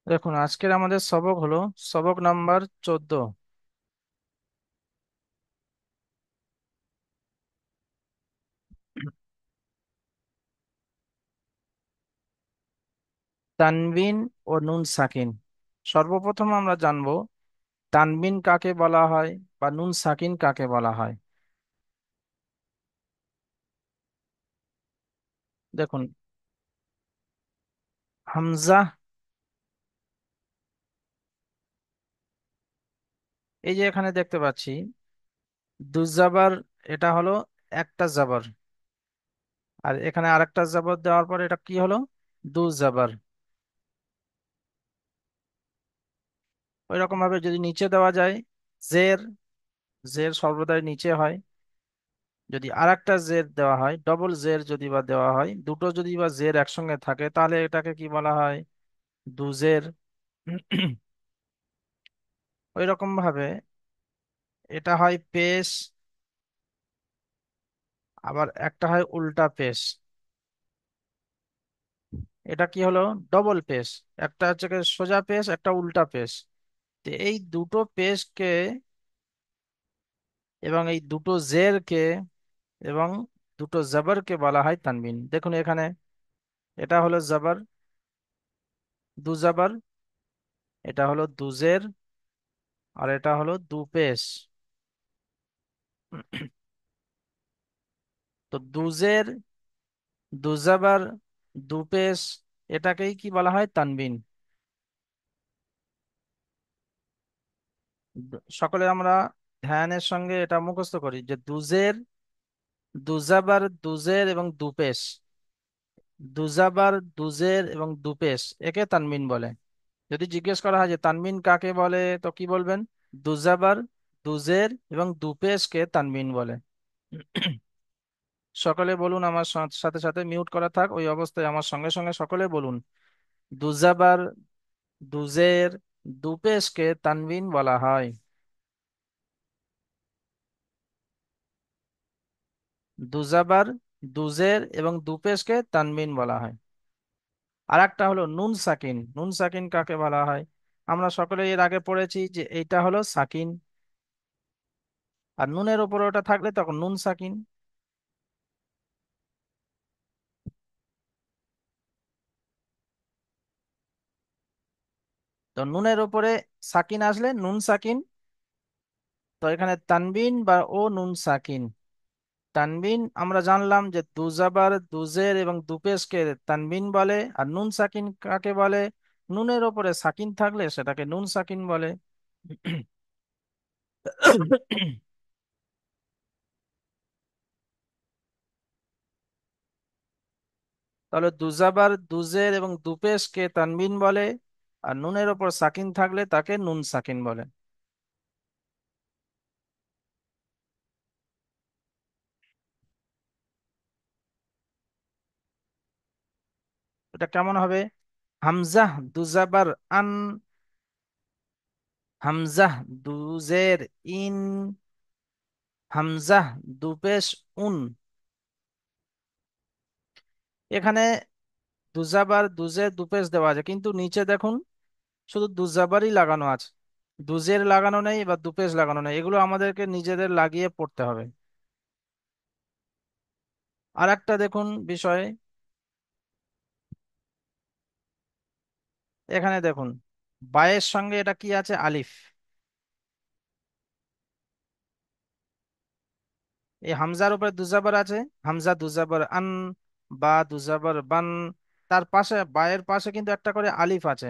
দেখুন, আজকের আমাদের সবক হলো সবক নাম্বার 14। তানবিন ও নুন সাকিন। সর্বপ্রথম আমরা জানবো তানবিন কাকে বলা হয় বা নুন সাকিন কাকে বলা হয়। দেখুন, হামজা, এই যে এখানে দেখতে পাচ্ছি দুজাবার, এটা হলো একটা জাবার। আর এখানে আরেকটা জাবার দেওয়ার পর এটা কি হলো? দুজাবার। ওই রকম ভাবে যদি নিচে দেওয়া যায় জের, জের সর্বদাই নিচে হয়। যদি আরেকটা জের দেওয়া হয়, ডবল জের যদি বা দেওয়া হয়, দুটো যদি বা জের একসঙ্গে থাকে তাহলে এটাকে কি বলা হয়? দুজের। ওই রকম ভাবে এটা হয় পেশ, আবার একটা হয় উল্টা পেশ। এটা কি হলো? ডবল পেশ। একটা হচ্ছে কি সোজা পেশ, একটা উল্টা পেশ। তো এই দুটো পেশকে এবং এই দুটো জেরকে এবং দুটো জবরকে বলা হয় তানবিন। দেখুন এখানে এটা হলো জবর, দু জবর। এটা হলো দুজের, আর এটা হলো দু পেশ। তো দুজের, দুজাবার, দুপেশ, এটাকেই কি বলা হয়? তানবিন। সকলে আমরা ধ্যানের সঙ্গে এটা মুখস্থ করি যে দুজের, দুজাবার, দুজের এবং দুপেশ। দুজাবার, দুজের এবং দুপেশ, একে তানবিন বলে। যদি জিজ্ঞেস করা হয় যে তানবিন কাকে বলে, তো কি বলবেন? দুজাবার, দুজের এবং দুপেশকে তানবিন বলে। সকলে বলুন আমার সাথে সাথে, মিউট করা থাক ওই অবস্থায়, আমার সঙ্গে সঙ্গে সকলে বলুন। দুজাবার, দুজের, দুপেশকে তানবিন বলা হয়। দুজাবার, দুজের এবং দুপেশকে তানবিন বলা হয়। আর একটা হলো নুন সাকিন। নুন সাকিন কাকে বলা হয়? আমরা সকলে এর আগে পড়েছি যে এইটা হলো সাকিন, আর নুনের উপরে ওটা থাকলে তখন নুন সাকিন। তো নুনের উপরে সাকিন আসলে নুন সাকিন। তো এখানে তানবিন বা ও নুন সাকিন। তানবিন আমরা জানলাম যে দুজাবার, দুজের এবং দুপেশকে তানবিন বলে। আর নুন সাকিন কাকে বলে? নুনের ওপরে সাকিন থাকলে সেটাকে নুন সাকিন বলে। তাহলে দুজাবার, দুজের এবং দুপেশকে তানবিন বলে। আর নুনের ওপর সাকিন থাকলে তাকে নুন সাকিন বলে। এটা কেমন হবে? হামজাহ দুজাবার আন, হামজাহ দুজের ইন, হামজাহ দুপেশ উন। এখানে দুজাবার, দুজের, দুপেশ দেওয়া আছে, কিন্তু নিচে দেখুন শুধু দুজাবারই লাগানো আছে, দুজের লাগানো নেই বা দুপেশ লাগানো নেই। এগুলো আমাদেরকে নিজেদের লাগিয়ে পড়তে হবে। আর একটা দেখুন বিষয়, এখানে দেখুন বায়ের সঙ্গে এটা কি আছে? আলিফ। এই হামজার উপরে দুজাবার আছে, হামজা দুজাবার আন, বা দুজাবার বান। তার পাশে বায়ের পাশে কিন্তু একটা করে আলিফ আছে।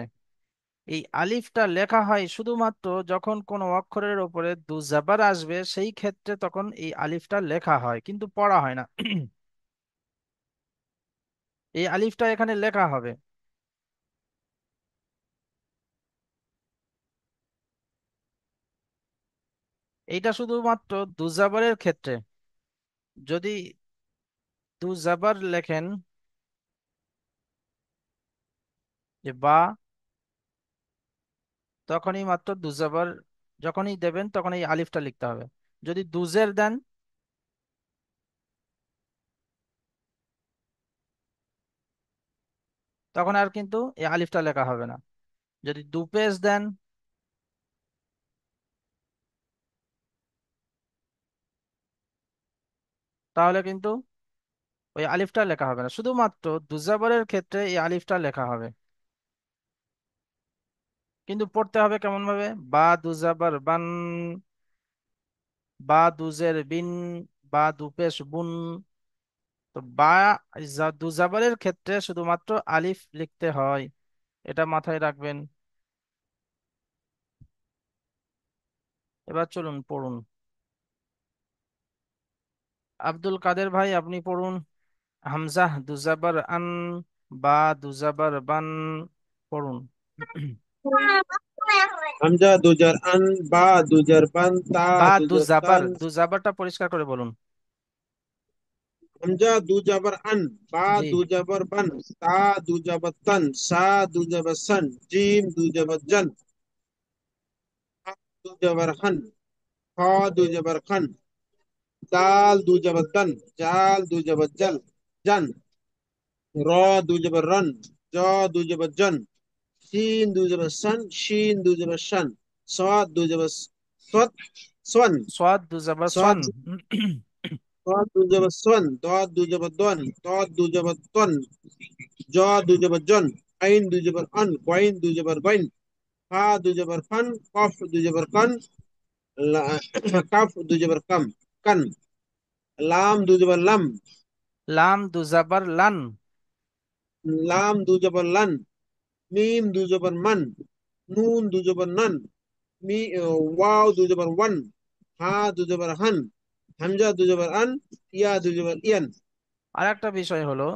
এই আলিফটা লেখা হয় শুধুমাত্র যখন কোনো অক্ষরের উপরে দুজাবার আসবে, সেই ক্ষেত্রে তখন এই আলিফটা লেখা হয়, কিন্তু পড়া হয় না। এই আলিফটা এখানে লেখা হবে। এইটা শুধুমাত্র দুজাবারের ক্ষেত্রে। যদি দুজাবার লেখেন যে বা, তখনই মাত্র দুজাবার, যখনই দেবেন তখন এই আলিফটা লিখতে হবে। যদি দুজের দেন তখন আর কিন্তু এই আলিফটা লেখা হবে না। যদি দু পেশ দেন তাহলে কিন্তু ওই আলিফটা লেখা হবে না, শুধুমাত্র দুজাবারের ক্ষেত্রে এই আলিফটা লেখা হবে। কিন্তু পড়তে হবে কেমন ভাবে? বা দুজাবার বান, বা দুজের বিন, বা দুপেশ বুন। তো বা দুজাবারের ক্ষেত্রে শুধুমাত্র আলিফ লিখতে হয়, এটা মাথায় রাখবেন। এবার চলুন পড়ুন। আব্দুল কাদের ভাই আপনি পড়ুন। হামজাহ দুজাবার আন, বা দুজাবার বান, পড়ুন। হামজা দুজার আন, বা দুজার বান, তা বা দুজার দুজাবার, তান। দুজাবারটা পরিষ্কার করে বলুন। হামজা দুজাবার আন, বা জি। দুজাবার বান, তা দুজাবার তান, সা দুজাবার সান, জিম দুজাবার জান, হা দুজাবার হান, খ দুজাবার খান, দাল দুজাবার দান, জাল দুজাবার জাল, জান, র দুজাবার রান, জ দুজাবার জন, সিন দুজাবার সান, শিন দুজাবার শান, সাদ দুজাবার সৎ, সন, সোয়াদ দুজাবার সন। সাদ صاد দুজাবার সন, দদ দুজাবার দন, তদ দুজাবার তন, জ দুজাবার জন, আইন দুজাবার আন, গইন দুজাবার বাইন, ফা দুজাবার ফান, কফ দুজাবার কান, কাফ দুজাবার কাম, কান, লাম দুজাবার লাম, লাম দুজাবার লান। লাম দুজাবার লান, মিম দুজাবার মান, নুন দুজাবার নান, মি ওয়াও দুজাবার ওয়ান, হা দুজাবার হান, হামজা দুজাবার আন, ইয়া দুজাবার ইয়ান। আর একটা বিষয় হলো,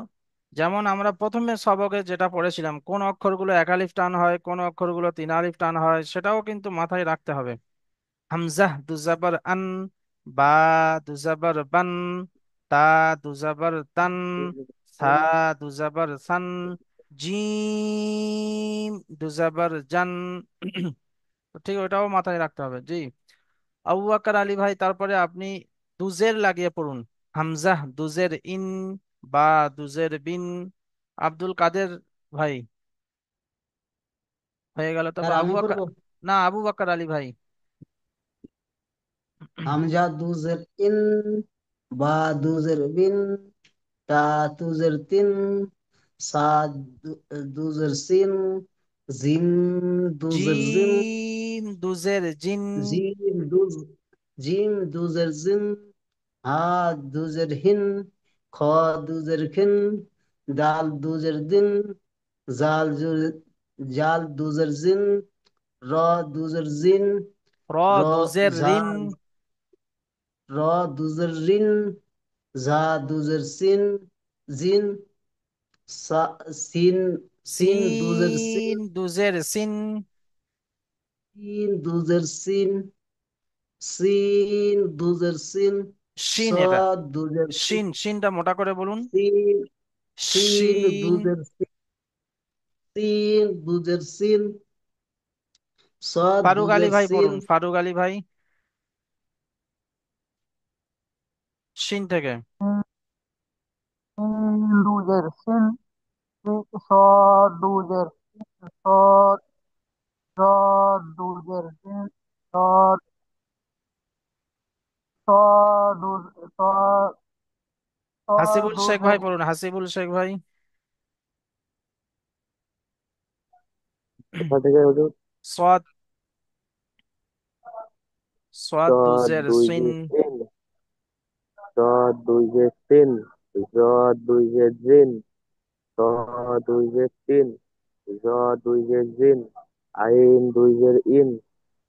যেমন আমরা প্রথমে সবকে যেটা পড়েছিলাম, কোন অক্ষরগুলো এক আলিফ টান হয়, কোন অক্ষরগুলো তিন আলিফ টান হয়, সেটাও কিন্তু মাথায় রাখতে হবে। হামজাহ দুজাবার আন, বা দুজাবার বান, তা দুজাবার তান, সা দুজাবার সান, জিম দুজাবার জান। তো ঠিক ওটাও মাথায় রাখতে হবে। জি। আবু বকর আলী ভাই তারপরে আপনি দুজের লাগিয়ে পড়ুন। হামজাহ দুজের ইন, বা দুজের বিন। আব্দুল কাদের ভাই হয়ে গেল, স্যার তারপর আবু আমি বকর। পড়বো। না, আবু বকর আলী ভাই। হামজা দুজের ইন, বা দুজের বিন, তা দুজের তিন, সা দুজের সিন, জিম দুজের জিন, জিম দুজের জিন। জিম দুজ জিম দুজের জিন, হা দুজের হিন, খ দুজের খিন, দাল দুজের দিন, জাল দুজের জিন, র দুজের জিন, র র দুজের জা রিন। র দুজের রিন, জা দুজের সিন, জিন, সিন সিন দুজের সিন, সিন দুজের সিন। সিন দুজের সিন, সিন দুজের সিন, শিন, এটা সদ দুজের সিন, শিনটা মোটা করে বলুন। সিন সিন শিন। দুজের সিন, সিন দুজের সিন, সদ ফারুক আলী দুজের ভাই সিন, পড়ুন, ফারুক আলী ভাই, শিন থেকে। সিন দুজের সিন, সদ দুজের সদ, সদ দুজের সিন, সদ, সদ সদ, সদ হাসিবুল শেখ ভাই দুজের পড়ুন, হাসিবুল শেখ ভাই। কোথা থেকে হুজুর? সোয়াদ, সোয়াদ চট দুজের দুই সিন। যে তিন, চট দুই যে তিন, জট দুই যে জিন, ত দুই যে তিন, জ দুই যে জিন, আইন দুই জের ইন,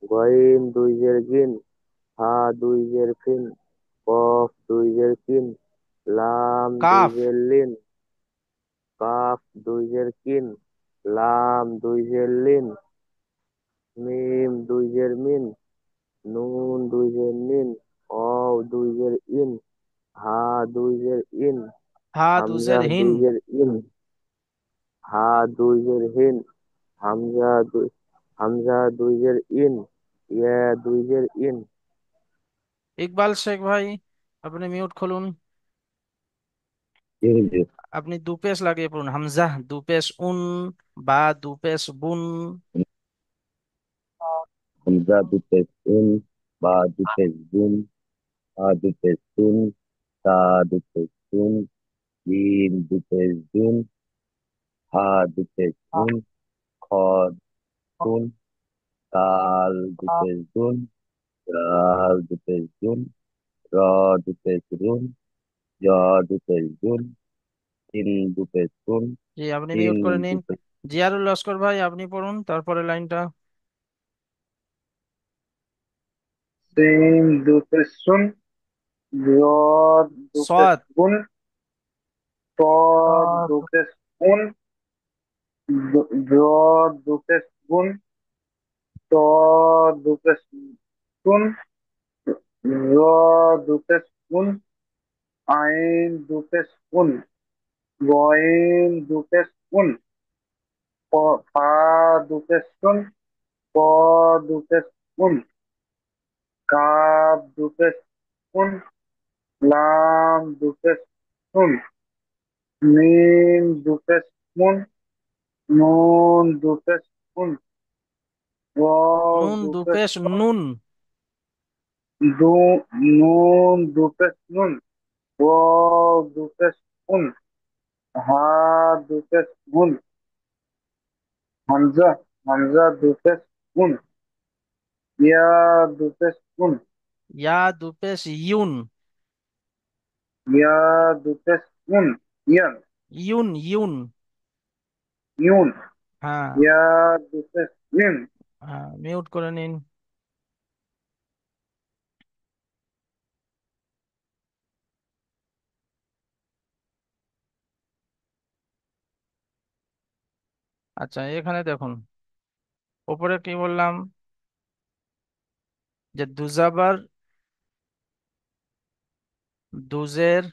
গইন দুই জের গিন, হা দুই জের ফিন, কফ দুই জের কিন, লাম দুই কাফ। জের লিন, কাফ দুই জের কিন, লাম দুই জের লিন, মিম দুই জের মিন, নুন দুই জের নিন, অও দুই জের ইন, হা দুই জের ইন, হা হামজা দুজের হিন। দুই জের ইন, হা দুই জের হিন, হামজা দুই জের ইন, ইয়া দুই জের ইন। ইকবাল শেখ ভাই আপনি মিউট খুলুন। জি হুজুর। আপনি দুপেশ লাগিয়ে পড়ুন, হামজা দুপেশ উন, বা দুপেশ বুন। হামজা দুপেশ উন, বা দুপেশ বুন, হা দুপেশ সুন, তা দুপেশ সুন, জিম দুপেশ জুন, হা দুপেশ হুন, খ সুন, তাল দুপেশ দুন, রাল দুপেশ দুন, র দুপেশ রুন, জ দুপেশ দুন, তিন দুপেশ সুন, জি, আপনি তিন মিউট করে নিন। দুপেশ। জিয়ারুল লস্কর ভাই, আপনি পড়ুন তারপরে লাইনটা। سين دو تسون ضاد دو সদ। تسون صاد دو صاد. تسون ضاد دو تسون صاد دو تسون ضاد دو تسون عين دو تسون غين دو تسون فا دو تسون قا دو تسون كاف دو تسون لام دو تسون ميم دو تسون نون دو تسون واو নুন دو দুপেশ تسون নুন। دو نون دو تسون واو دو تسون ها دو تسون حمزة حمزة دو تسون يا دو تسون ইয়া দুপেশ ইউন। يا دو تسون ين ইউন ইউন। يون হ্যাঁ। يا دو تسون হ্যাঁ, মিউট করে নিন। আচ্ছা, এখানে দেখুন, ওপরে কি বললাম, যে দুজাবার, দুজের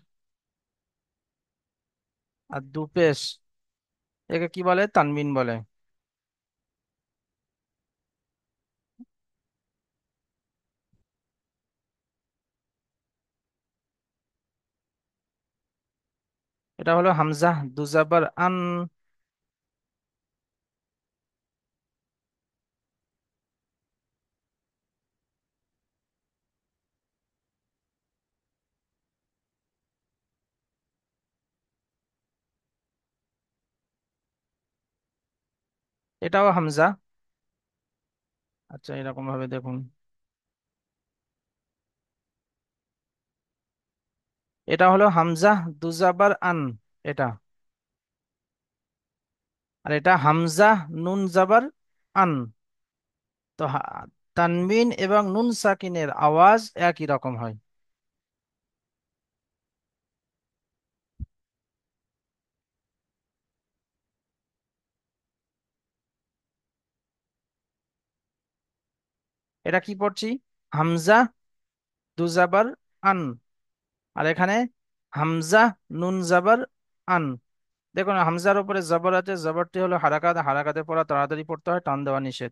আর দুপেশ, একে কি বলে? তানবিন বলে। এটা হলো হামজা দুজাবার আন। এটাও হামজা। আচ্ছা, এরকম ভাবে দেখুন, এটা হলো হামজা দুজাবার আন, এটা। আর এটা হামজা নুন জাবার আন। তো তানবিন এবং নুন সাকিনের আওয়াজ একই রকম হয়। এটা কি পড়ছি? হামজা দুজাবার আন। আর এখানে হামজা নুন জাবার আন। দেখুন, হামজার উপরে জবর আছে, জবরটি হলো হারাকাত, হারাকাতে পড়া তাড়াতাড়ি পড়তে হয়, টান দেওয়া নিষেধ।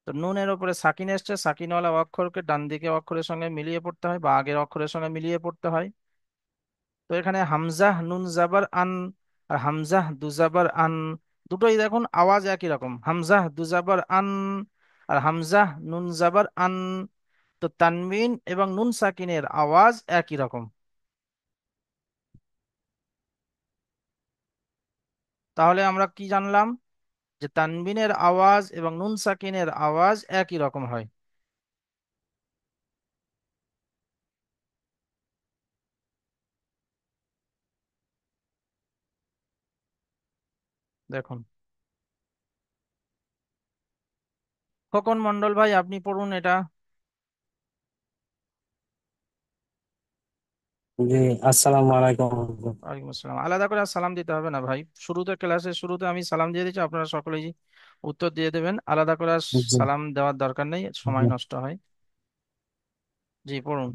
তো নুনের উপরে সাকিন এসছে, সাকিনওয়ালা অক্ষরকে ডান দিকে অক্ষরের সঙ্গে মিলিয়ে পড়তে হয় বা আগের অক্ষরের সঙ্গে মিলিয়ে পড়তে হয়। তো এখানে হামজা নুন জাবার আন আর হামজা দুজাবার আন, দুটোই দেখুন আওয়াজ একই রকম, হামজা দুজাবার আন আর হামজা নুন জাবার আন। তো তানবিন এবং নুন সাকিনের আওয়াজ একই রকম। তাহলে আমরা কি জানলাম? যে তানবিনের আওয়াজ এবং নুন সাকিনের আওয়াজ একই রকম হয়। দেখুন, খোকন মন্ডল ভাই, আপনি পড়ুন এটা। জি, আসসালামু আলাইকুম। ওয়ালাইকুম আসসালাম। আলাদা করে আর সালাম দিতে হবে না ভাই, শুরুতে, ক্লাসের শুরুতে আমি সালাম দিয়ে দিচ্ছি, আপনারা সকলেই উত্তর দিয়ে দেবেন, আলাদা করে আর জি, সালাম দেওয়ার দরকার নেই, সময় জি। নষ্ট হয়। জি, পড়ুন।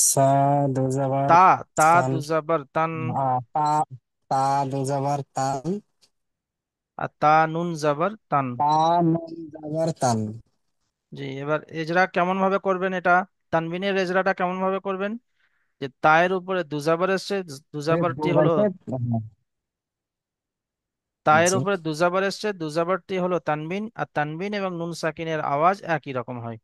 সা দু জাবার তা, তা সান, দুজাবার তান। তা, তা দু জাবার তান, আর তা নুন জাবার তান। তা নুন জাবার তান। জি, এবার এজরা কেমন ভাবে করবেন এটা? তানবিনের এজরাটা কেমন ভাবে করবেন? যে তায়ের উপরে দুজাবার এসছে, দুজাবারটি হলো, দুবাইতে হ্যাঁ, তায়ের জি উপরে দুজাবার এসছে, দুজাবারটি হলো তানবিন, আর তানবিন এবং নুন সাকিনের আওয়াজ একই রকম হয়।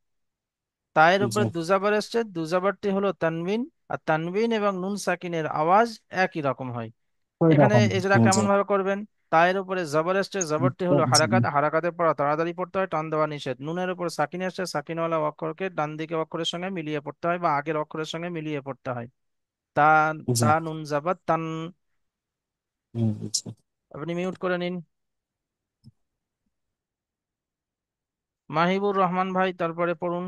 তায়ের জি উপরে দুজাবার এসছে, দুজাবারটি হলো তানবিন, আর তানবিন এবং নুন সাকিনের আওয়াজ একই রকম হয়। ওই এখানে রকম। এজরা জি কেমন ভাবে করবেন? তায়ের উপরে জবর এসছে, জবরটি হলো জি হারাকাত, হারাকাতে পড়া তাড়াতাড়ি পড়তে হয়, টান দেওয়া নিষেধ। নুনের উপর সাকিন এসছে, সাকিনওয়ালা অক্ষরকে ডান দিকে অক্ষরের সঙ্গে মিলিয়ে পড়তে হয় বা আগের অক্ষরের সঙ্গে মিলিয়ে পড়তে হয়। তা, জি তা নুন জাবাত তান। জি। আপনি মিউট করে নিন। মাহিবুর রহমান ভাই, তারপরে পড়ুন।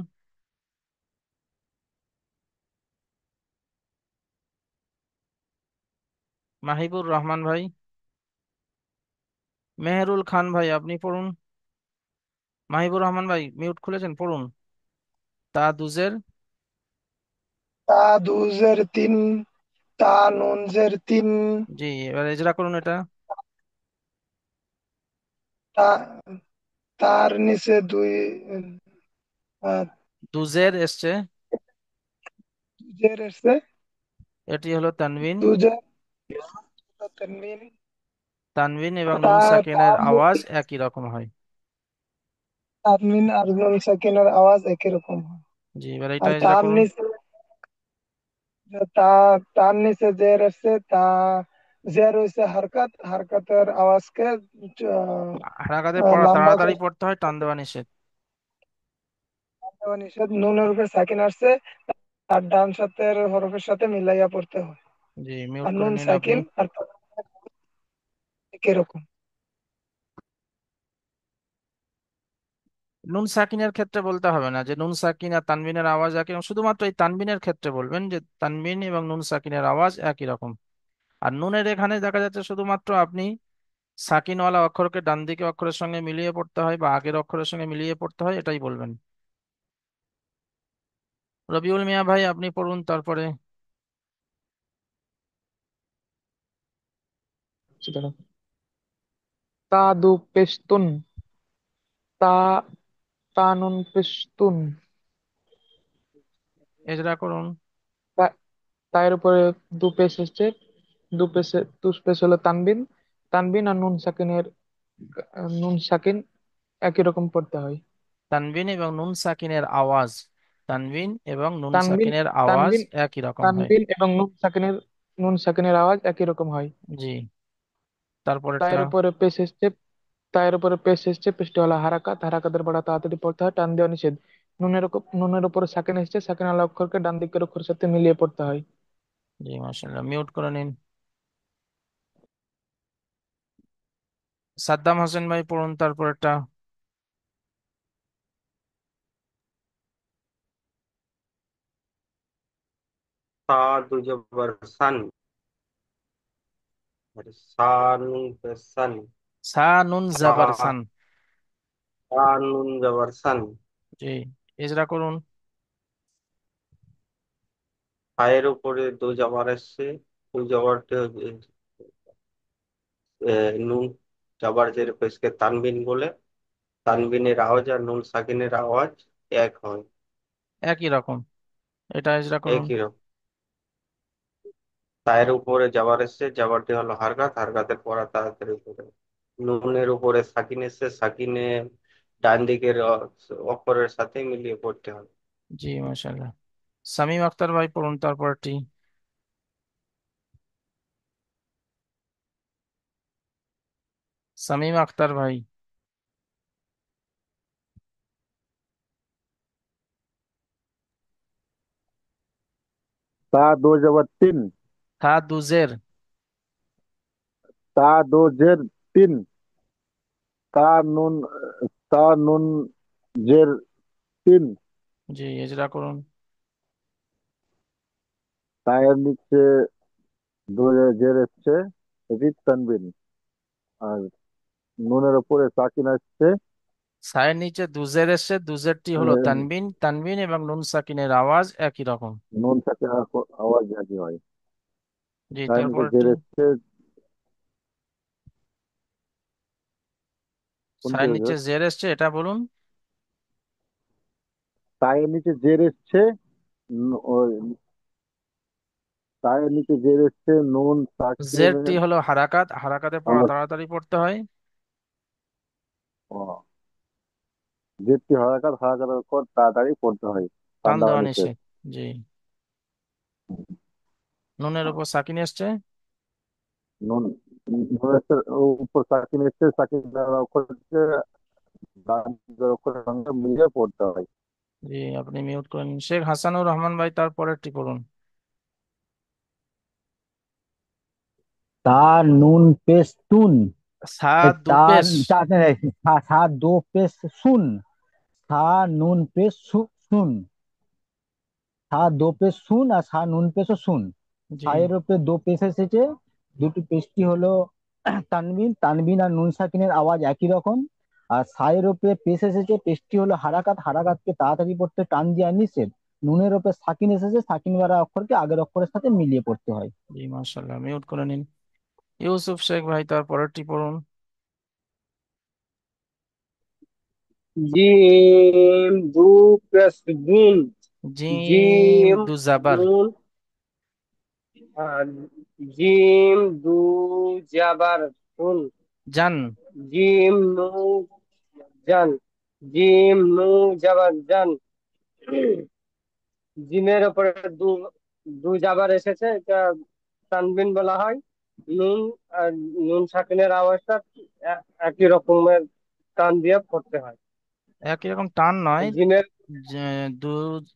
মাহিবুর রহমান ভাই। মেহেরুল খান ভাই, আপনি পড়ুন। মাহিবুর রহমান ভাই মিউট খুলেছেন, পড়ুন। তা দুজের। তা দু জের তিন, তা নুন জের তিন, জি, এবার এজরা করুন এটা। তা তার নিচে দুই, আহ, দুজের এসছে, দু জের এসছে, এটি হলো তানবিন। দু জের তানবিন। তানবিন এবং তা নুন সাকিনের তানবিন, আওয়াজ একই রকম হয়। তানবিন আর নুন সাকিনের আওয়াজ একই রকম হয়। জি, এবার এটা আর এজরা করুন। তা তার নিচে জের এসছে, তা জের হইছে হারকাত, হারকাতের আওয়াজকে হারাকাতে পড়া লম্বা তাড়াতাড়ি করে পড়তে হয়, টান দেওয়া নিষেধ। দেওয়া নিষেধ। নুনের উপর সাকিন আসছে, তার ডান সাথের হরফের সাথে মিলাইয়া পড়তে হয়। জি, মিউট আর করে নুন নিন আপনি। সাকিন আর একই রকম। নুন সাকিনের ক্ষেত্রে বলতে হবে না যে নুন সাকিন আর তানবিনের আওয়াজ একই রকম, শুধুমাত্র এই তানবিনের ক্ষেত্রে বলবেন যে তানবিন এবং নুন সাকিনের আওয়াজ একই রকম। আর নুনের এখানে দেখা যাচ্ছে শুধুমাত্র আপনি সাকিনওয়ালা অক্ষরকে ডান দিকে অক্ষরের সঙ্গে মিলিয়ে পড়তে হয় বা আগের অক্ষরের সঙ্গে মিলিয়ে পড়তে হয়, এটাই বলবেন। রবিউল মিয়া ভাই, আপনি পড়ুন তারপরে। Saudara. Tadu pestun, ta tanun pestun, Ezra করুন। তা তার উপরে দু পেশ এসছে, দু পেশ হলো তানবিন, তানবিন আর নুন সাকিন একই রকম পড়তে হয়। তানবিন এবং নুন সাকিনের আওয়াজ, তানবিন এবং নুন তানবিন সাকিনের আওয়াজ তানবিন একই রকম হয়। তানবিন এবং নুন সাকিনের আওয়াজ একই রকম হয়। জি, তারপরেরটা। তার উপরে পেশ এসছে, তার উপরে পেশ এসছে, পেশটি হলো হারাকাত, হারাকাতের বড়া তাড়াতাড়ি পড়তে হয়, টান দেওয়া নিষেধ। নুনের উপরে সাকিন এসছে, সাকিন আলা অক্ষরকে ডান দিকের অক্ষরের সাথে মিলিয়ে পড়তে হয়। জি, মাশাআল্লাহ, মিউট করে নিন। সাদ্দাম হোসেন ভাই, পড়ুন তারপরেরটা। সা দু জবর সান, আর সা নুন পেশ সান, সা নুন সা জাবার সান। সা নুন জবর সান। জি, ইজরা করুন। পায়ের উপরে দু জবর এসছে, দু জবরটি নুন জবর জের পেশকে তানবিন বলে। তানবিনের আওয়াজ আর নুন সাকিনের আওয়াজ এক হয়, একই রকম, এটা ইজরা করুন। একই রকম। পায়ের উপরে জবর এসছে, জবরটি হলো হারকাত, হারকাতের পড়া তাড়াতাড়ি করে। নুনের উপরে সাকিন এসছে, সাকিনে ডান দিকের অক্ষরের সাথে মিলিয়ে পড়তে হবে। জি, মাশাআল্লাহ। সামিম আক্তার ভাই, পড়ুন তারপরটি। সামিম আক্তার ভাই। তা দো জবর তিন, থা দুজের। তা দো জের তিন, তা নুন, তা নুন জের তিন, জি, ইজরা করুন। তায়ের নিচে দো জের এসছে, এটি তানবিন। আর নুনের উপরে সাকিন আসছে, সায়ের নিচে দুজের এসছে, দুজেরটি হলো তানবিন, তানবিন এবং নুন সাকিনের আওয়াজ একই রকম। নুন সাকিন আওয়াজ একই হয়। জি, তায়ের নিচে জের তারপরটি। এসছে, কোনটি সায়ের নিচে হুজুর? জের এসছে, এটা বলুন। তায়ের নিচে জের এসছে, তায়ের নিচে জের এসছে, নুন জেরটি সাকিনের হলো হারাকাত, হারাকাতের পড়া আওয়াজ। তাড়াতাড়ি পড়তে হয়। ও, জেরটি হরকাত, হরকাতের পর তাড়াতাড়ি পড়তে হয়, টান টান দেওয়া দেওয়া নিষেধ। নিষেধ। জি। নুনের উপর সাকিন এসছে। নুন, নুনের উপর সাকিন এসছে, সাকিন দেওয়ার অক্ষরকে ডান দিকের অক্ষরের সঙ্গে মিলিয়ে পড়তে হয়। জি, আপনি মিউট করেন। শেখ হাসানুর রহমান ভাই, তারপরেরটি পড়ুন। তা নুন পেশ তুন। সা দু তা পেশ। তা সা সা দো পেশ শুন। সা নুন পেশ শুন। সা দো পেশ শুন আর সা নুন পেশও শুন। জি। সায়ের উপরে দো পেশ এসেছে। দুটি পেশটি হলো তানবিন। তানবিন আর নুন সাকিনের আওয়াজ একই রকম। আর সায়ের উপরে পেশ এসেছে, পেশটি হলো হারাকাত। হারাকাতকে তাড়াতাড়ি পড়তে টান দেওয়া নিষেধ। নুনের উপরে সাকিন এসেছে, সাকিন বাড়া অক্ষরকে আগের অক্ষরের সাথে মিলিয়ে পড়তে হয়। জি, মাশাল্লাহ, মিউট করে নিন। ইউসুফ শেখ ভাই, তারপরেরটি পড়ুন। জিম দু প্লাস গুণ। জিম জিম দু জাবার। নুন আর জিম দু জাবার শুন। জান। জিম নু জান। জিম নু জাবার জান। জিমের উপরে দু দু জাবার এসেছে, এটা তানবিন বলা হয়। নুন আর নুন সাকিনের আওয়াজটা একই রকমের টান দিয়ে পড়তে হয়। একই রকম টান নয়। জিমের যে দু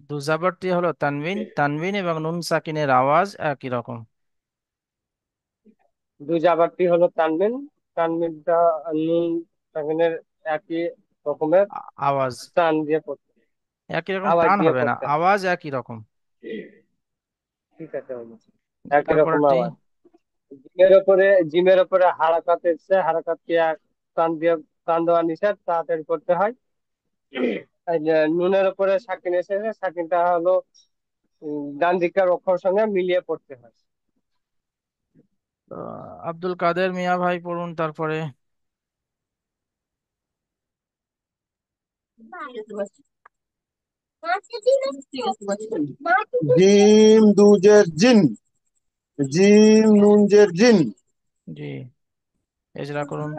দু জাবারটি হলো তানবিন, তানবিন এবং নুন সাকিনের আওয়াজ একই রকম। দু জাবারটি হলো তানবিন। তানবিনটা নুন সাকিনের একই রকমের আওয়াজ টান দিয়ে পড়তে, একই রকম আওয়াজ টান দিয়ে হবে না, পড়তে হয়। আওয়াজ একই রকম। ঠিক আছে, বলেছি। জি, একই রকম তারপরেরটি। আওয়াজ। জিমের উপরে হারাকাত এসছে, হারাকাতকে টান দিয়ে টান দেওয়া নিষেধ, তাড়াতাড়ি করতে হয়। আর যে নুনের উপরে সাকিন এসেছে, সাকিনটা হলো ডান দিকের অক্ষর সঙ্গে মিলিয়ে পড়তে হয়। আব্দুল কাদের মিয়া ভাই পড়ুন তারপরে। জিম দুজের জিন। জিম নুন জের জিন। জি, এজরা করুন।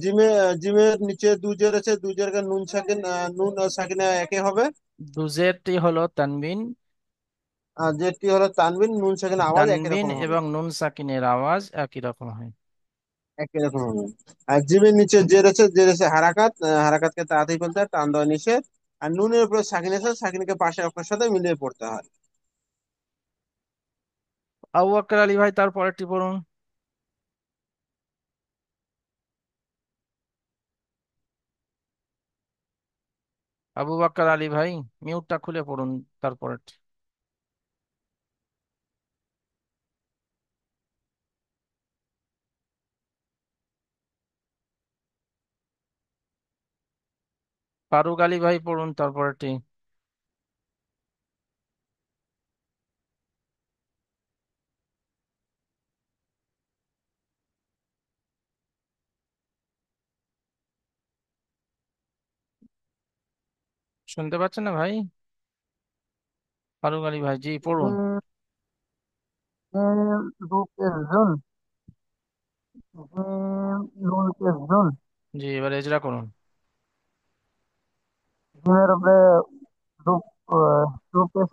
জিমে, জিমের নিচে দুজের আছে, দুজের কে নুন সাকিন, নুন আর সাকিনা একে হবে। দুজেরটি হলো তানবিন। আর যেটি হলো তানবিন, নুন সাকিন আওয়াজ একই তানবিন রকম হবে। এবং নুন সাকিনের আওয়াজ একই রকম হয়। একই রকম হবে। আর জিমের নিচে জের আছে, জের আছে হারাকাত, হারাকাতকে তাড়াতাড়ি বলতে হয়, টান দেওয়া নিষেধ। আর নুনের উপরে সাকিন আছে, সাকিনকে পাশে অক্ষরের সাথে মিলিয়ে পড়তে হয়। আবু বকর আলী ভাই, তারপরেরটি পড়ুন। আবু বকর আলী ভাই, মিউটটা খুলে পড়ুন তারপরেরটি। ফারুক আলী ভাই পড়ুন তারপরেরটি। শুনতে পাচ্ছেন না ভাই? ফারুক আলী ভাই, জি পড়ুন। দু পেশ জুন। নুন পেশ জুন। জি, এবার এজরা করুন। জিমের উপরে দু দু পেশ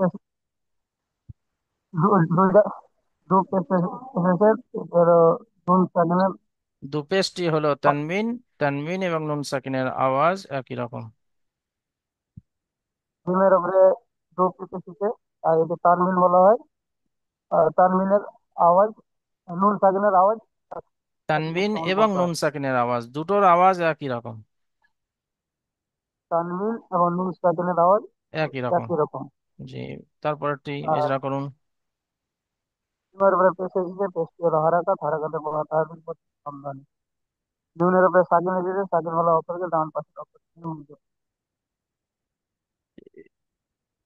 দুইটা দু পেশ এসেছে, এর নুন সাকিনের। দুপেশটি হলো তানবিন। তানবিন এবং নুন সাকিনের আওয়াজ একই রকম। জিমের উপরে দু পেশ এসেছে, আর এটি তানবিন বলা হয়। আর তানবিনের আওয়াজ, নুন সাকিনের আওয়াজ একই তানবিন রকম এবং পড়তে নুন হয়। সাকিনের আওয়াজ, দুটোর আওয়াজ একই রকম। তানবিন এবং নুন সাকিনের আওয়াজ একই রকম। একই রকম। জি, তারপরটি আর এজরা করুন। জিমের উপরে পেশ এসেছে, পেশটি হলো হারাকাত। হারাকাতের পর তানবিন পড়তে হয়। নুনের উপরে সাকিন এসেছে, সাকিন বলা অক্ষরকে ডান পাশের অক্ষর।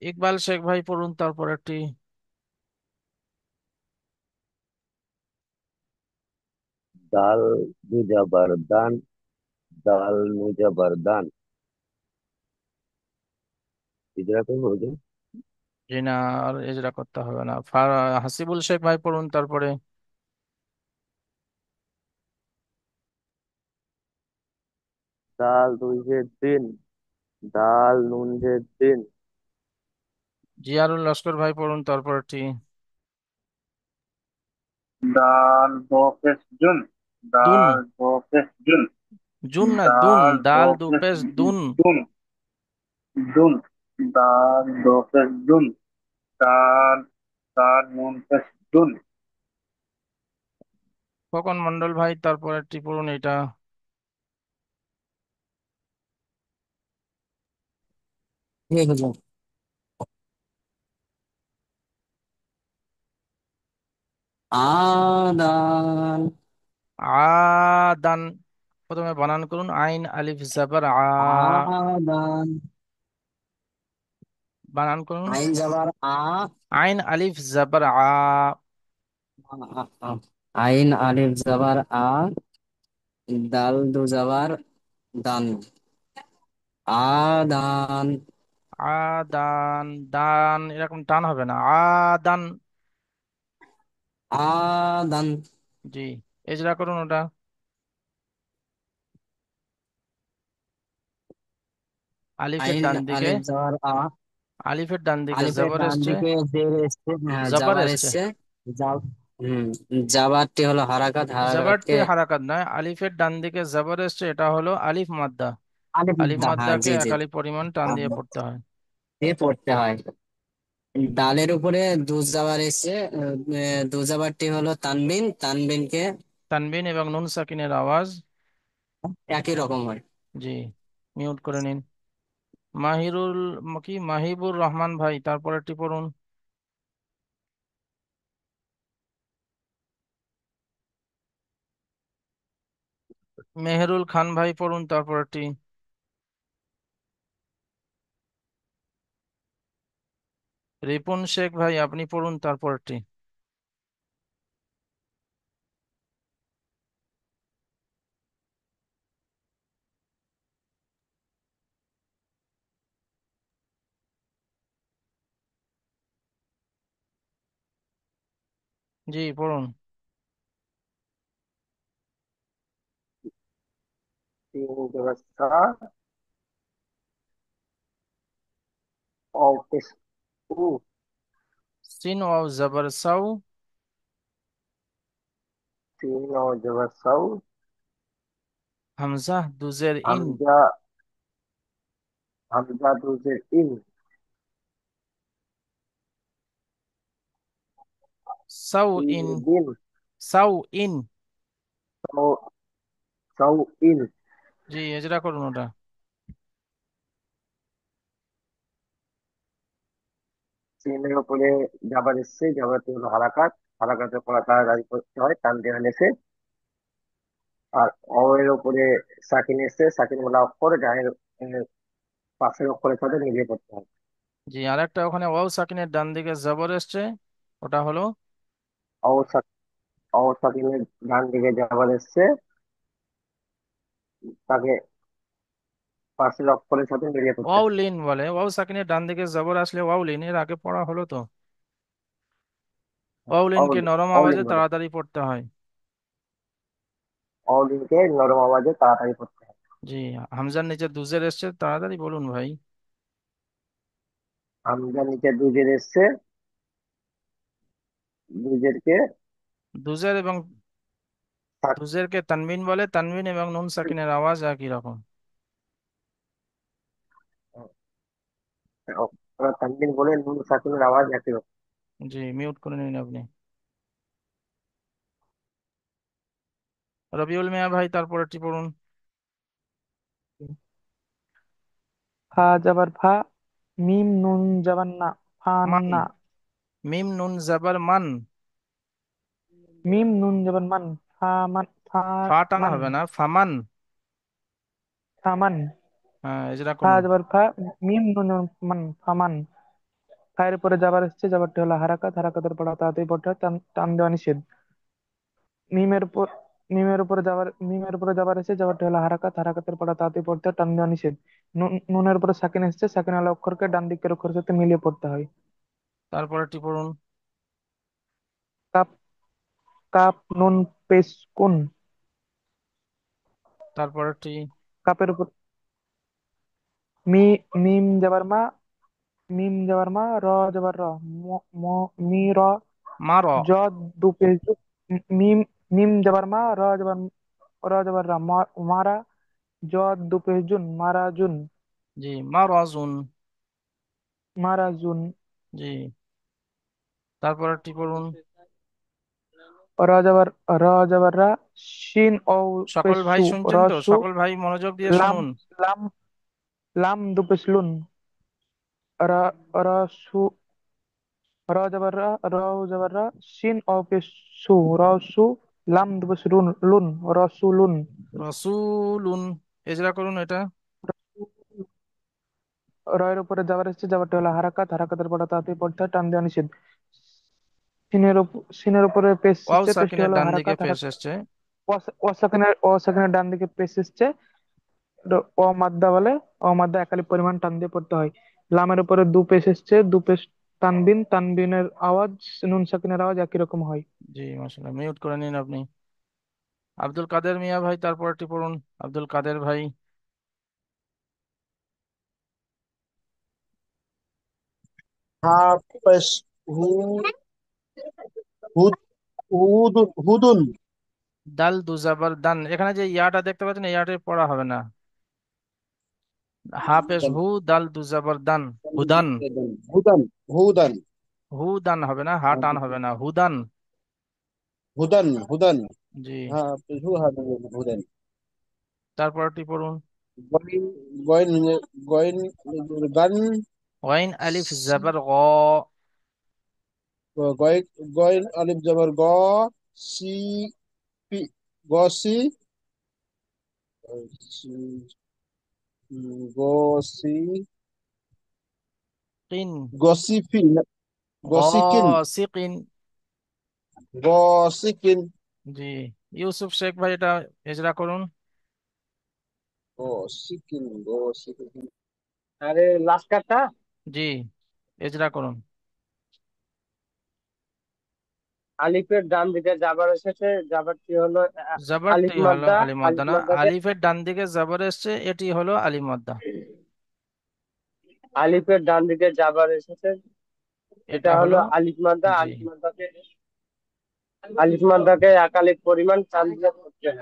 ইকবাল শেখ ভাই পড়ুন তারপরেরটি। দাল দুজাবার দান, দাল নুজাবার দান। ইজরা করবো হুজুর? জি না, আর এজরা করতে হবে না। হাসিবুল শেখ ভাই পড়ুন তারপরে। দাল দুই জের দিন, দাল নুন জের দিন। জিয়ারুল লস্কর ভাই পড়ুন তারপরটি। দাল বকেশ জুন, দুন, দাল বকেশ জুন, জুন না দুন, দাল দাল দু বকেশ পেশ দুন। দুন, দুন, দাল বকেশ দুন, দাল, দাল নুন পেশ দুন। খোকন মন্ডল ভাই তারপরটি পড়ুন এটা। জি হুজুর। আদান। আদান, প্রথমে বানান করুন, আইন আলিফ জাবার আ। আদান। বানান করুন, আইন যাবার আ। আইন আলিফ জাবার আ। আ। আইন আলিফ যাবার আ। দাল দু যাবার দান। আদান। আদান, দান এরকম টান হবে না, আদান। আদান। জি, এজরা করুন ওটা। আলিফের আইন ডান দিকে, আলিফ যাবার আ। আলিফের ডান দিকে আলিফের জবর ডান এসছে, দিকে জের এসছে, হ্যাঁ জবর জাবার এসছে। এসছে। জাব হম জাবারটি হলো হারাকাত, জবরটি হারাকাতকে হারাকাত নয়, আলিফের ডান দিকে জবর এসছে, এটা হলো আলিফ মাদ্দা। আলিফ আলিফ মুদ্রা, হ্যাঁ মাদ্দাকে জি জি। একালি পরিমাণ টান দিয়ে আহ, পড়তে হয়। দিয়ে পড়তে হয়। ডালের উপরে দু জাবার এসছে, দু জাবারটি হলো তানবিন, তানবিনকে তানবিন এবং নুন সাকিনের আওয়াজ। একই রকম হয়। জি, মিউট করে নিন। মাহিরুল, কি মাহিবুর রহমান ভাই তারপরেরটি পড়ুন। মেহেরুল খান ভাই পড়ুন তারপরেরটি। রিপুন শেখ ভাই আপনি পড়ুন তারপরেরটি। জি পড়ুন। তিন ব্যবস্থা অফিস উ, সিন ওয়াও জবর সাউ। তিন ও ব্যবস্থাও। হামজা দুজের ইন। হামজা, হামজা দু জের ইন, সাউ ইন, দিন দিন, সাউ ইন। সাউ, সাউ ইন। জি, এজরা করুন ওটা। সিনের উপরে জাবার এসছে, জাবারটি হলো হারাকাত, হারাকাতের পড়া তাড়াতাড়ি করতে হয় টান দেওয়া লেসে। আর অ এর উপরে সাকিন এসছে, সাকিন বলা অক্ষর ডানের পাশের অক্ষরের সাথে মিলিয়ে পড়তে হয়। জি, আরেকটা ওখানে ওয়াও সাকিনের ডান দিকে জবর এসছে, ওটা হলো। অ অ সাকিনের ডান দিকে জাবার এসছে, তাকে পাশের অক্ষরের সাথে মিলিয়ে পড়তে ওয়াও হয়। লিন বলে, ওয়াও সাকিনের ডান দিকে জবর আসলে ওয়াও লিন, এর আগে পড়া হলো তো। ওয়াও লিনকে নরম অলিন আওয়াজে বলে, তাড়াতাড়ি পড়তে হয়। অলিনকে নরম আওয়াজে তাড়াতাড়ি পড়তে হয়। জি, হামজার নিচে দুজের এসছে, তাড়াতাড়ি বলুন ভাই। হামজা নিচে দুজের এসছে, দুজেরকে দুজের এবং সাক- দুজেরকে তানবিন বলে, তানবিন এবং নুন সাকিনের আওয়াজ একই রকম। তানবিন বলে নুন সাকিনের আওয়াজ একই রকম। জি, মিউট করে নিন আপনি। রবিউল মিয়া ভাই তারপরেরটি পড়ুন। ফা যাবার ফা, মিম নুন যাবার না, মান, ফান্না। মিম নুন জাবার মান। মিম নুন যাবার মান, ফা মান, ফা ফা টান মান, হবে না, ফামান। ফামান। হ্যাঁ, এজরা ফা করুন। যাবার ফা, মিম নুন মান, ফামান। ফায়ের উপরে যাবার এসছে, যাবারটি হলো হারাকাত, হারাকাতের পড়া তাড়াতাড়ি পড়তে হয়, টান টান দেওয়া নিষেধ। মিমের উপর মিমের উপরে যাবার এসে, যাবারটি হলো হারাকাত, হারাকাতের পড়া তাড়াতাড়ি পড়তে হয়, টান দেওয়া নিষেধ। নুনের উপরে সাকিন এসছে, সাকিন আলা অক্ষরকে ডান দিকের অক্ষরের সাথে মিলিয়ে পড়তে হয়। তারপরেরটি পড়ুন। কাপ কাপ নুন পেশ কুন। তারপরেরটি। কাপের উপর মি মিম যাবার মা, মিম যাবার মা, র যাবার র, মি র, মার। জ দু পেশ জু, মিম মিম যাবার মা, র যাবার রা, মারা, জ দু পেশ জুন, মারা জুন। জি, মারাজুন। মারা জুন। জি, তারপরেরটি পড়ুন। র যাবার র যাবার রা, শিন ও সকল পেশ ভাই সু, শুনছেন তো? রসু, সকল ভাই মনোযোগ দিয়ে লাম শুনুন। লাম লাম দু পেশ লুন, র রসু, র যাবার রা, র যাবার রা, শিন ও পেশ সু, রসু, লাম দু পেশ লুন, লুন, রসুলুন। রসুলুন। এজরা করুন এটা। রয়ের উপরে যাবার এসছে, যাবারটা হলো হারাকাত, হারাকাতের পড়া তাড়াতাড়ি পড়তে হয়, টান দেওয়া নিষেধ। সিনের উপরে পেশ ওয়াও এসছে, পেশটি সাকিনের হলো ডান দিকে হারাকাত, পেশ হারাকাত। এসছে। ও সেকেন্ডের ডান দিকে পেশ এসছে, এটা অ মাদ্দা বলে। অ মাদ্দা একালি পরিমাণ টান দিয়ে পড়তে হয়। লামের উপরে দু পেশ এসছে, দু পেশ তানবিন, তানবিনের আওয়াজ নুন সাকিনের আওয়াজ একই রকম হয়। জি, মাশাআল্লাহ, মিউট করে নিন আপনি। আব্দুল কাদের মিয়া ভাই, তারপরটি পড়ুন। আব্দুল কাদের ভাই। হা পেশ হু, হুদ, হুদুন। দাল দুজাবার দান, এখানে যে ইয়াটা দেখতে পাচ্ছেন, এই ইয়াটা পড়া হবে না। হা পেশ হু, দাল দুজাবার দান। হুদান। হুদান, হুদান, হু দান হবে না, হা টান হবে না, হুদান। হুদান, হুদান। জি, হ্যাঁ, পেশু হা হুদান। তারপরটি পড়ুন। গইন, গইন, গইন, গান। ওয়াইন আলিফ জাবার গ। গইন, গইন আলিফ জবর গ, সি, পি, গসি, গসি, কিন। গসিফিন, গসিকিন, গসিকিন। গসিকিন, জি, ইউসুফ শেখ ভাই, এটা এজরা করুন। গসিকিন, গসিকিন। আরে লাস্ট কার্ডটা। জি, এজরা করুন। আলিফের ডান দিকে জাবার এসেছে, জাবারটি হলো আলিফ জাবারটি হলো মাদ্দা। আলিফ মাদ্দা আলিফ না, মাদ্দাকে আলিফের ডান দিকে জাবার এসছে, এটি হলো আলিফ মাদ্দা। আলিফের ডান দিকে জাবার এসেছে, এটা এটা হলো। হলো আলিফ মাদ্দা। জি, আলিফ মাদ্দাকে একালিক পরিমাণ টান দিয়ে করতে হয়।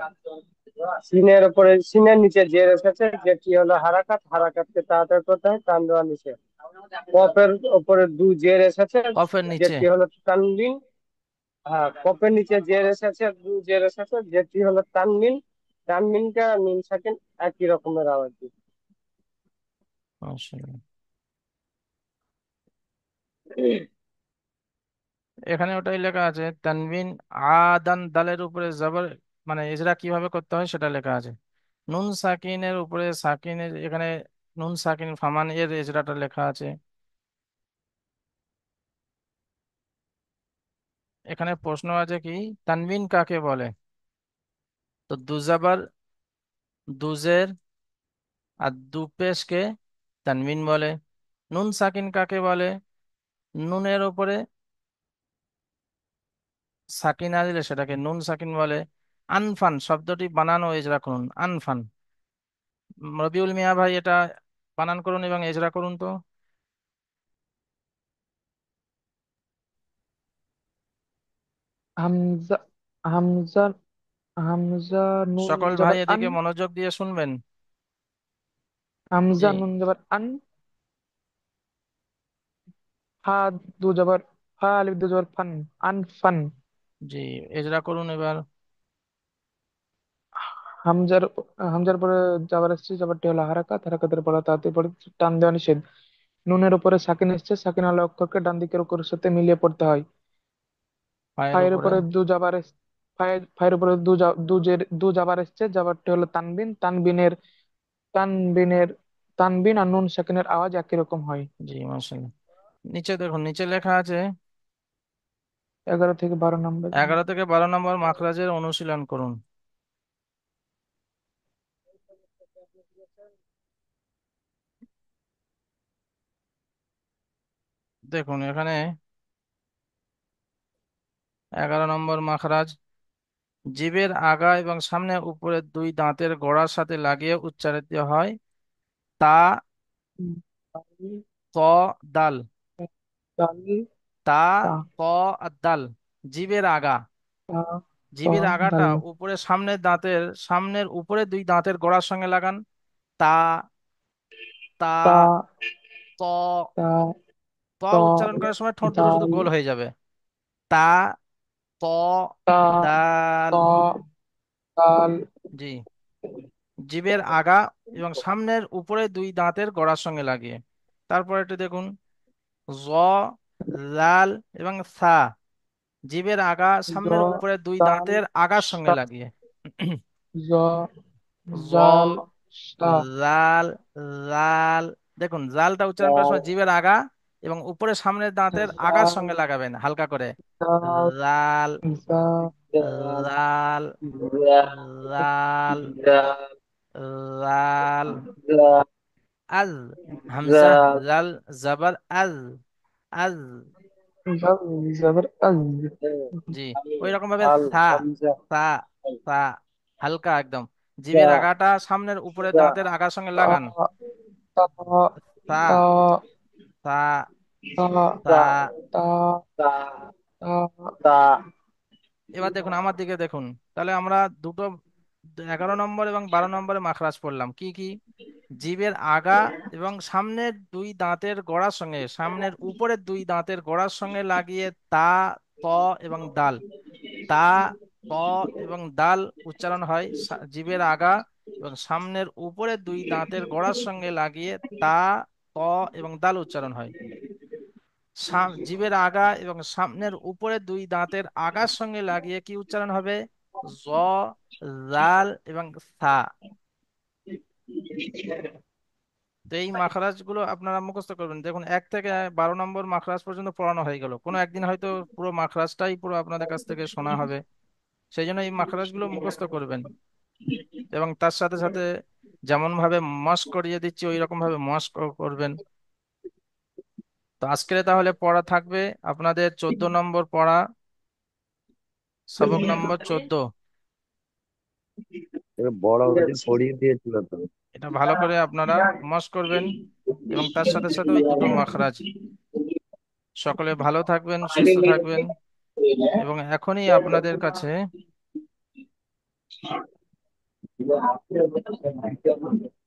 সিনের নিচে জের এসেছে, যেটি হলো হারাকাত, হারাকাতকে তাড়াতাড়ি করতে হয়, টান দেওয়া নিষেধ। কফের উপরে দু জের এসেছে, কফের নিচে। যেটি হলো তানবিন। হ্যাঁ, কফের নিচে জের এসেছে, দু জের এসেছে, যেটি হলো তানবিন। তানবিনটা নুন সাকিন একই রকমের আওয়াজ দিবে। মাশাআল্লাহ। এখানে ওটাই লেখা আছে, তানবিন আদান দালের উপরে জবর, মানে এজরা কিভাবে করতে হয় সেটা লেখা আছে। নুন সাকিনের উপরে সাকিনের, এখানে নুন সাকিন ফামান এর এজরাটা লেখা আছে। এখানে প্রশ্ন আছে কি, তানবিন কাকে বলে? তো দুজাবার, দুজের আর দুপেশকে তানবিন বলে। নুন সাকিন কাকে বলে? নুনের উপরে সাকিন না দিলে সেটাকে নুন সাকিন বলে। আনফান শব্দটি বানানো এজরা করুন, আনফান। রবিউল মিয়া ভাই, এটা বানান করুন এবং এজরা করুন তো। হামজা, হামজা, হামজা নুন সকল ভাই যাবার আন, এদিকে মনোযোগ দিয়ে শুনবেন। জি, হামজা নুন যাবার আন, ফা দু যাবার ফা, আলিফ দু যাবার ফান, আনফান। জি, এজরা করুন এবার। হামজার হামজার পরে যাবার এসছে, যাবারটি হলো হারাকাত, হারাকাতের পরে তাতে পড়ে টান দেওয়া নিষেধ। নুনের উপরে সাকিন এসছে, সাকিন আলা অক্ষরকে ডান দিকের অক্ষরের সাথে মিলিয়ে পড়তে হয়। পায়ের ফায়ের উপরে। উপরে দু যাবার ফায়ের উপরে দু যাবার এসছে, যাবারটি হলো তানবিন, তানবিনের তানবিন আর নুন সাকিনের আওয়াজ একই রকম হয়। জি, মাশাআল্লাহ। নিচে দেখুন, নিচে লেখা আছে 11 থেকে 12 নম্বর। 11 থেকে 12 নম্বর মাখরাজের অনুশীলন করুন। দেখুন এখানে 11 নম্বর মাখরাজ, জিভের আগা এবং সামনে উপরে দুই দাঁতের গোড়ার সাথে লাগিয়ে উচ্চারিত হয় তা, ত, দাল। দাল, তা, তা, ত আর দাল। জিভের আগা, তা, ত, জিভের আগাটা দাল, উপরে সামনের উপরে দুই দাঁতের গোড়ার সঙ্গে লাগান। তা, তা, তা, ত। তা, ত ত, উচ্চারণ করার সময় ঠোঁট দুটো শুধু দাল, গোল হয়ে যাবে। তা, ত, তা, ত, দাল। দাল, জি, জিভের আগা এবং সামনের উপরে দুই দাঁতের গোড়ার সঙ্গে লাগিয়ে। তারপর একটু দেখুন, জ, লাল এবং সা, জিভের আগা জ, সামনের উপরে দুই দাল, দাঁতের আগার সঙ্গে সা, লাগিয়ে। জ, জাল, জল, সা, লাল, লাল। দেখুন, জালটা উচ্চারণ করার জাল, সময় জিভের আগা এবং উপরে সামনের দাঁতের আগার জাল, সঙ্গে লাগাবেন হালকা করে। জাল, লাল, জাল, লাল, লাল, লাল। আল, হামজা, জাল, জবর আল, আল। জাল, জবর আজ, জি, ওই রকম ভাবে আল সা, হামজা সা, সা, হালকা একদম জিভের আগাটা সামনের উপরে জা দাঁতের আগার সঙ্গে তা, লাগান। তা, সা, তা, সা, তা, সা। তা, তা তা, তা এবার দেখুন আমার দিকে দেখুন, তাহলে আমরা দুটো 11 নম্বর এবং 12 নম্বরে মাখরাজ পড়লাম কি কি? জিভের আগা এবং সামনের উপরের দুই দাঁতের গোড়ার সঙ্গে লাগিয়ে তা, ত এবং দাল। তা, ত এবং দাল উচ্চারণ হয় জিভের আগা এবং সামনের উপরের দুই দাঁতের গোড়ার সঙ্গে লাগিয়ে তা, ত এবং দাল উচ্চারণ হয়। জিভের আগা এবং সামনের উপরে দুই দাঁতের আগার সঙ্গে লাগিয়ে কি উচ্চারণ হবে? জ, জাল এবং সা। তো এই মাখরাজ গুলো আপনারা মুখস্থ করবেন। দেখুন 1 থেকে 12 নম্বর মাখরাজ পর্যন্ত পড়ানো হয়ে গেল। কোনো একদিন হয়তো পুরো মাখরাজটাই পুরো আপনাদের কাছ থেকে শোনা হবে, সেই জন্য এই মাখরাজ গুলো মুখস্থ করবেন এবং তার সাথে সাথে যেমন ভাবে মস্ক করিয়ে দিচ্ছি ওই রকম ভাবে মস্ক করবেন। তো আজকে তাহলে পড়া থাকবে আপনাদের 14 নম্বর পড়া, সবক নম্বর 14। বড় ওদের পড়িয়ে দিয়েছিল তো। এটা ভালো করে আপনারা মস্ক করবেন এবং তার সাথে সাথে ওই দুটো মাখরাজ। সকলে ভালো থাকবেন, সুস্থ থাকবেন এবং এখনই আপনাদের কাছে